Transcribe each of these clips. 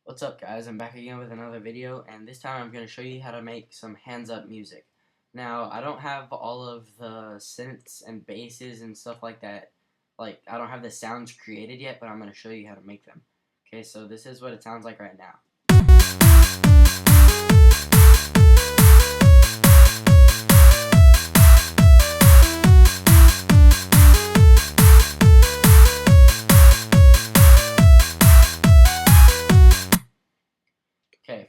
What's up, guys? I'm back again with another video, and this time I'm going to show you how to make some hands up music. Now, I don't have all of the synths and basses and stuff like that. Like, I don't have the sounds created yet, but I'm going to show you how to make them. Okay, so this is what it sounds like right now. Okay,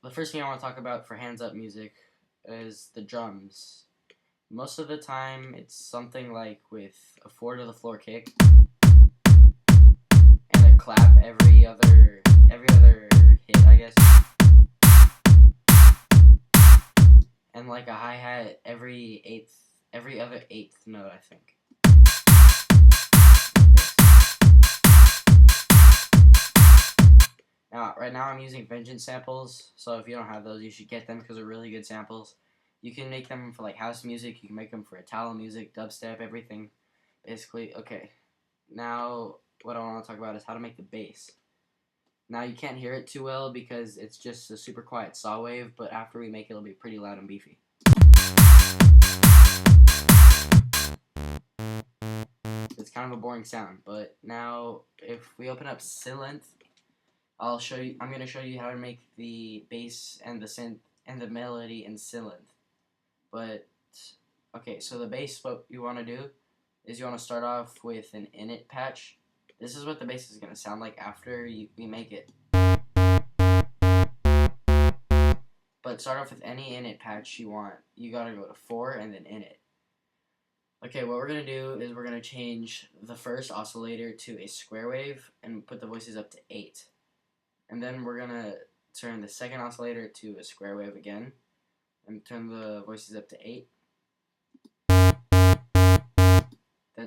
the first thing I want to talk about for hands up music is the drums. Most of the time, it's something like with a 4 to the floor kick and a clap every other hit, I guess, and like a hi hat every other eighth note, I think. Now, right now I'm using Vengeance samples, so if you don't have those, you should get them because they're really good samples. You can make them for like house music, you can make them for Italo music, dubstep, everything, basically. Okay, now what I want to talk about is how to make the bass. Now you can't hear it too well because it's just a super quiet saw wave, but after we make it, it'll be pretty loud and beefy. It's kind of a boring sound, but now if we open up Synth, I'm going to show you how to make the bass and the synth and the melody in Synth. But, okay, so the bass, what you want to do is you want to start off with an init patch. This is what the bass is going to sound like after we make it. But start off with any init patch you want. You got to go to 4 and then init. Okay, what we're going to do is we're going to change the first oscillator to a square wave and put the voices up to 8. And then we're going to turn the second oscillator to a square wave again and turn the voices up to 8. That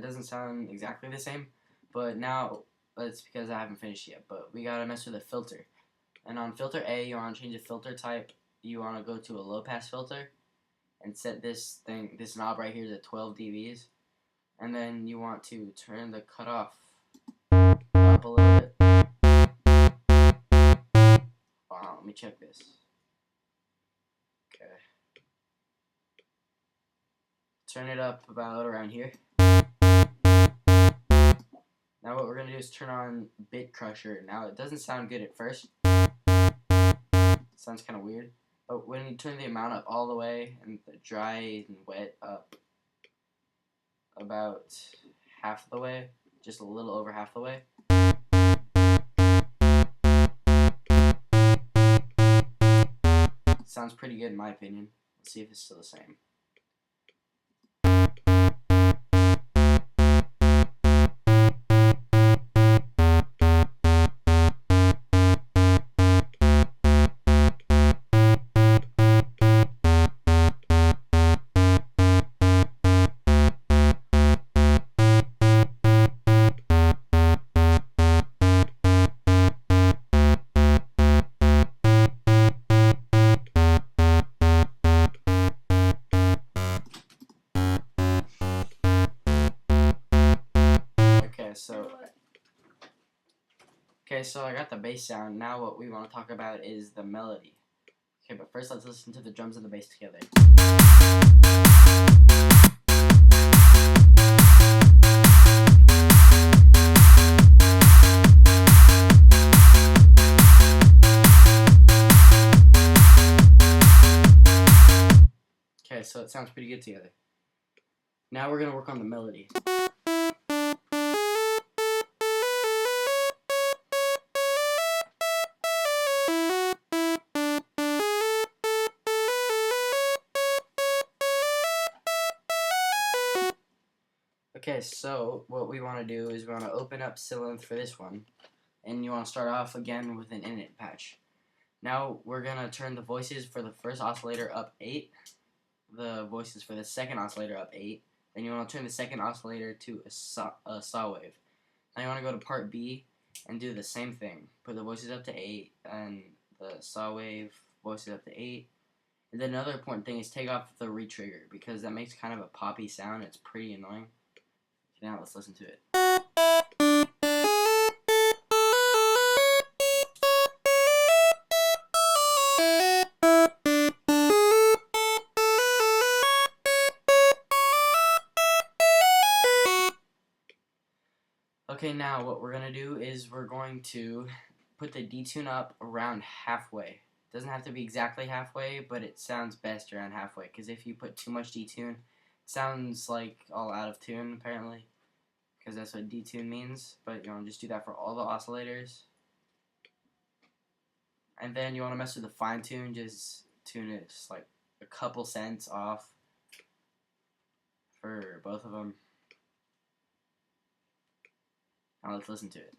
doesn't sound exactly the same, but now it's because I haven't finished yet. But we got to mess with the filter. And on filter A, you want to change the filter type. You want to go to a low pass filter and set this knob right here to 12 dBs. And then you want to turn the cutoff up a little bit. Let me check this. Okay. Turn it up about around here. Now what we're going to do is turn on Bit Crusher. Now it doesn't sound good at first. It sounds kind of weird. But when you turn the amount up all the way and the dry and wet up about half the way, just a little over half the way, sounds pretty good in my opinion. Let's see if it's still the same. Okay, so I got the bass sound. Now what we want to talk about is the melody. Okay, but first let's listen to the drums and the bass together. Okay, so it sounds pretty good together. Now we're going to work on the melody. Okay, so what we want to do is we want to open up Synth for this one, and you want to start off again with an init patch. Now we're going to turn the voices for the first oscillator up 8, the voices for the second oscillator up 8, then you want to turn the second oscillator to a saw wave. Now you want to go to part B and do the same thing. Put the voices up to 8 and the saw wave voices up to 8. And then another important thing is take off the retrigger because that makes kind of a poppy sound. It's pretty annoying. Now let's listen to it. Okay, now what we're going to do is we're going to put the detune up around halfway. It doesn't have to be exactly halfway, but it sounds best around halfway, because if you put too much detune, it sounds like all out of tune, apparently, because that's what detune means. But you want to just do that for all the oscillators. And then you want to mess with the fine tune, just tune it just like a couple cents off for both of them. Now let's listen to it.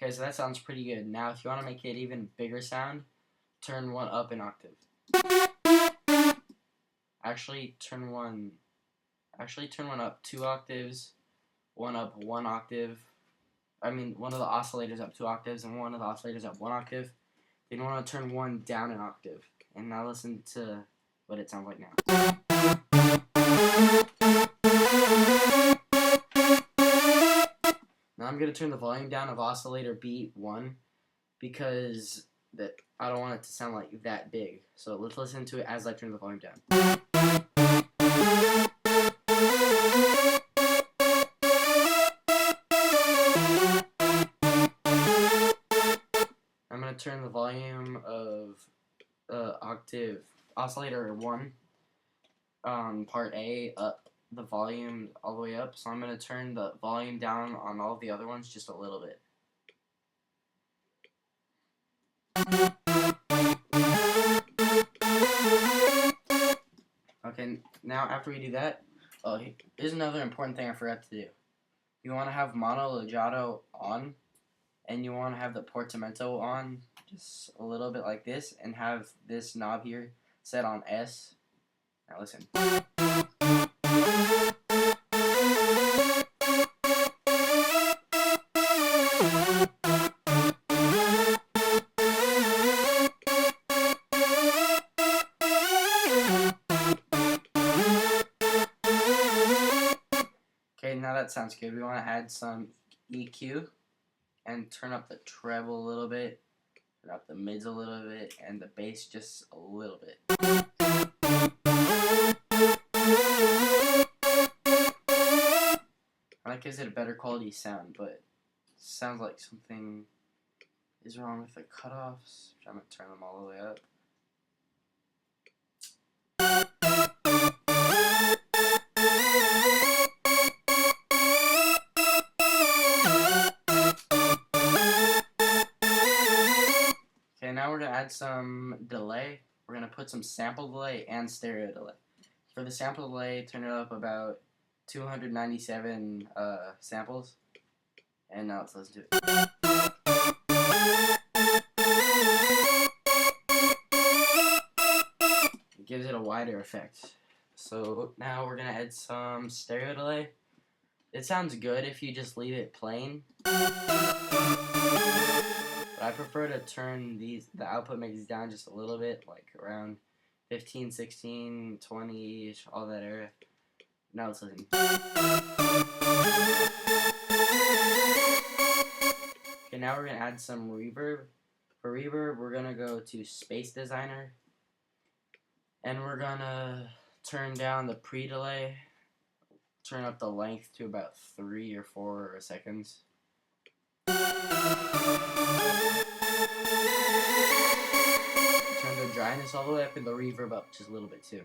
Okay, so that sounds pretty good. Now, if you want to make it even bigger sound, turn one up an octave. Actually, turn one up 2 octaves, one up 1 octave. I mean, one of the oscillators up 2 octaves, and one of the oscillators up 1 octave. Then you want to turn one down an octave. And now listen to what it sounds like now. Now I'm going to turn the volume down of oscillator beat 1 because I don't want it to sound like that big. So let's listen to it as I turn the volume down. I'm going to turn the volume of octave oscillator 1 on part A up, the volume all the way up, so I'm going to turn the volume down on all the other ones just a little bit. Okay, now after we do that, oh, here's another important thing I forgot to do. You want to have mono legato on, and you want to have the portamento on just a little bit like this, and have this knob here set on S. Now listen. Okay, now that sounds good. We want to add some EQ and turn up the treble a little bit, turn up the mids a little bit, and the bass just a little bit. That gives it a better quality sound, but it sounds like something is wrong with the cutoffs. I'm going to turn them all the way up. Okay, now we're going to add some delay. We're going to put some sample delay and stereo delay. For the sample delay, turn it up about 297 samples. And now let's listen to it. It gives it a wider effect. So now we're going to add some stereo delay. It sounds good if you just leave it plain. But I prefer to turn the output mix down just a little bit, like around 15, 16, 20, all that area. Now let's listen. Okay, now we're going to add some reverb. For reverb, we're going to go to Space Designer. And we're going to turn down the pre-delay. Turn up the length to about 3 or 4 seconds. Turn the dryness all the way up and the reverb up just a little bit too.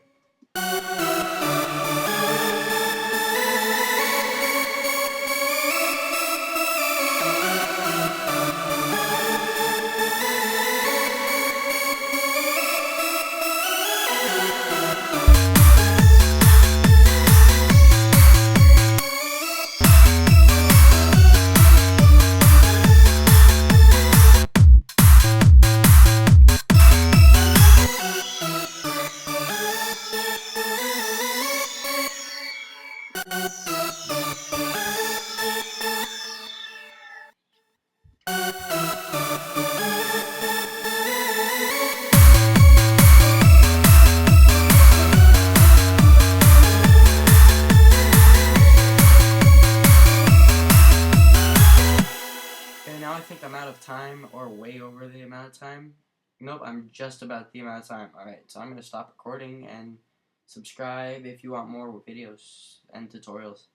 time or way over the amount of time? Nope, I'm just about the amount of time. Alright, so I'm going to stop recording and subscribe if you want more videos and tutorials.